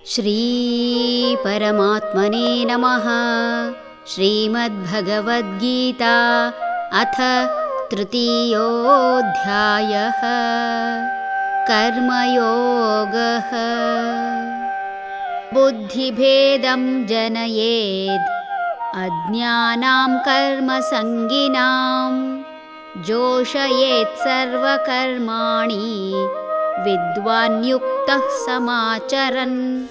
ಶ್ರೀ ಪರಮಾತ್ಮನೇ ನಮಃ. ಶ್ರೀಮದ್ಭಗವದ್ಗೀತಾ ಅಥ ತೃತೀಯೋऽಧ್ಯಾಯಃ ಕರ್ಮಯೋಗಃ. ಬುದ್ಧಿಭೇದಂ ಜನಯೇದ್ ಅಜ್ಞಾನಾಂ ಕರ್ಮಸಂಗಿನಾಂ ಜೋಷಯೇತ್ ಸರ್ವಕರ್ಮಾಣಿ ವಿದ್ವಾನ್ ಯುಕ್ತಃ ಸಮಾಚರನ್.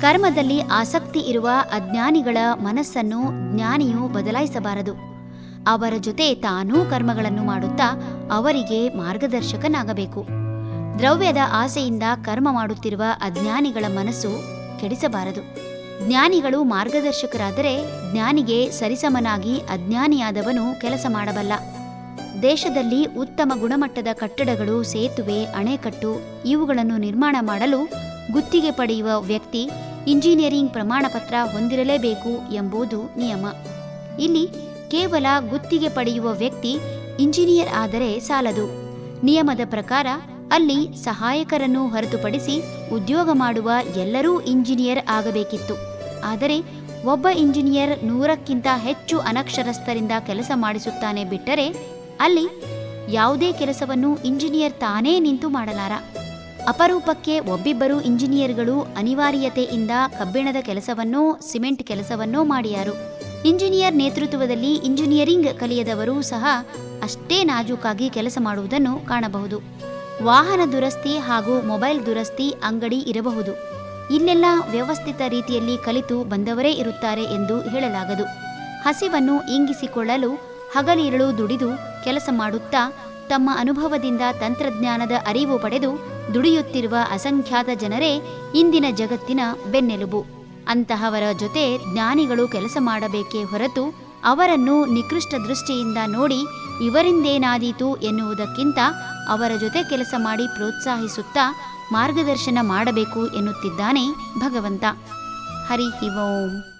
ಕರ್ಮದಲ್ಲಿ ಆಸಕ್ತಿ ಇರುವ ಅಜ್ಞಾನಿಗಳ ಮನಸ್ಸನ್ನು ಜ್ಞಾನಿಯು ಬದಲಾಯಿಸಬಾರದು. ಅವರ ಜೊತೆ ತಾನೂ ಕರ್ಮಗಳನ್ನು ಮಾಡುತ್ತಾ ಅವರಿಗೆ ಮಾರ್ಗದರ್ಶಕನಾಗಬೇಕು. ದ್ರವ್ಯದ ಆಸೆಯಿಂದ ಕರ್ಮ ಮಾಡುತ್ತಿರುವ ಅಜ್ಞಾನಿಗಳ ಮನಸ್ಸು ಕೆಡಿಸಬಾರದು. ಜ್ಞಾನಿಗಳು ಮಾರ್ಗದರ್ಶಕರಾದರೆ ಜ್ಞಾನಿಗೆ ಸರಿಸಮನಾಗಿ ಅಜ್ಞಾನಿಯಾದವನು ಕೆಲಸ ಮಾಡಬಲ್ಲ. ದೇಶದಲ್ಲಿ ಉತ್ತಮ ಗುಣಮಟ್ಟದ ಕಟ್ಟಡಗಳು, ಸೇತುವೆ, ಅಣೆಕಟ್ಟು ಇವುಗಳನ್ನು ನಿರ್ಮಾಣ ಮಾಡಲು ಗುತ್ತಿಗೆ ಪಡೆಯುವ ವ್ಯಕ್ತಿ ಇಂಜಿನಿಯರಿಂಗ್ ಪ್ರಮಾಣಪತ್ರ ಹೊಂದಿರಲೇಬೇಕು ಎಂಬುದು ನಿಯಮ. ಇಲ್ಲಿ ಕೇವಲ ಗುತ್ತಿಗೆ ಪಡೆಯುವ ವ್ಯಕ್ತಿ ಇಂಜಿನಿಯರ್ ಆದರೆ ಸಾಲದು. ನಿಯಮದ ಪ್ರಕಾರ ಅಲ್ಲಿ ಸಹಾಯಕರನ್ನು ಹೊರತುಪಡಿಸಿ ಉದ್ಯೋಗ ಮಾಡುವ ಎಲ್ಲರೂ ಇಂಜಿನಿಯರ್ ಆಗಬೇಕಿತ್ತು. ಆದರೆ ಒಬ್ಬ ಇಂಜಿನಿಯರ್ 100ಕ್ಕಿಂತ ಹೆಚ್ಚು ಅನಕ್ಷರಸ್ಥರಿಂದ ಕೆಲಸ ಮಾಡಿಸುತ್ತಾನೆ ಬಿಟ್ಟರೆ ಅಲ್ಲಿ ಯಾವುದೇ ಕೆಲಸವನ್ನು ಇಂಜಿನಿಯರ್ ತಾನೇ ನಿಂತು ಮಾಡಲಾರ. ಅಪರೂಪಕ್ಕೆ ಒಬ್ಬಿಬ್ಬರು ಇಂಜಿನಿಯರ್ಗಳು ಅನಿವಾರ್ಯತೆಯಿಂದ ಕಬ್ಬಿಣದ ಕೆಲಸವನ್ನೋ ಸಿಮೆಂಟ್ ಕೆಲಸವನ್ನೋ ಮಾಡಿಯಾರು. ಇಂಜಿನಿಯರ್ ನೇತೃತ್ವದಲ್ಲಿ ಇಂಜಿನಿಯರಿಂಗ್ ಕಲಿಯದವರೂ ಸಹ ಅಷ್ಟೇ ನಾಜೂಕಾಗಿ ಕೆಲಸ ಮಾಡುವುದನ್ನು ಕಾಣಬಹುದು. ವಾಹನ ದುರಸ್ತಿ ಹಾಗೂ ಮೊಬೈಲ್ ದುರಸ್ತಿ ಅಂಗಡಿ ಇರಬಹುದು. ಇಲ್ಲೆಲ್ಲ ವ್ಯವಸ್ಥಿತ ರೀತಿಯಲ್ಲಿ ಕಲಿತು ಬಂದವರೇ ಇರುತ್ತಾರೆ ಎಂದು ಹೇಳಲಾಗದು. ಹಸಿವನ್ನು ಇಂಗಿಸಿಕೊಳ್ಳಲು ಹಗಲಿರುಳು ದುಡಿದು ಕೆಲಸ ಮಾಡುತ್ತಾ ತಮ್ಮ ಅನುಭವದಿಂದ ತಂತ್ರಜ್ಞಾನದ ಅರಿವು ಪಡೆದು ದುಡಿಯುತ್ತಿರುವ ಅಸಂಖ್ಯಾತ ಜನರೇ ಇಂದಿನ ಜಗತ್ತಿನ ಬೆನ್ನೆಲುಬು. ಅಂತಹವರ ಜೊತೆ ಜ್ಞಾನಿಗಳು ಕೆಲಸ ಮಾಡಬೇಕೇ ಹೊರತು ಅವರನ್ನು ನಿಕೃಷ್ಟ ದೃಷ್ಟಿಯಿಂದ ನೋಡಿ ಇವರಿಂದೇನಾದೀತು ಎನ್ನುವುದಕ್ಕಿಂತ ಅವರ ಜೊತೆ ಕೆಲಸ ಮಾಡಿ ಪ್ರೋತ್ಸಾಹಿಸುತ್ತಾ ಮಾರ್ಗದರ್ಶನ ಮಾಡಬೇಕು ಎನ್ನುತ್ತಿದ್ದಾನೆ ಭಗವಂತ. ಹರಿ ಓಂ.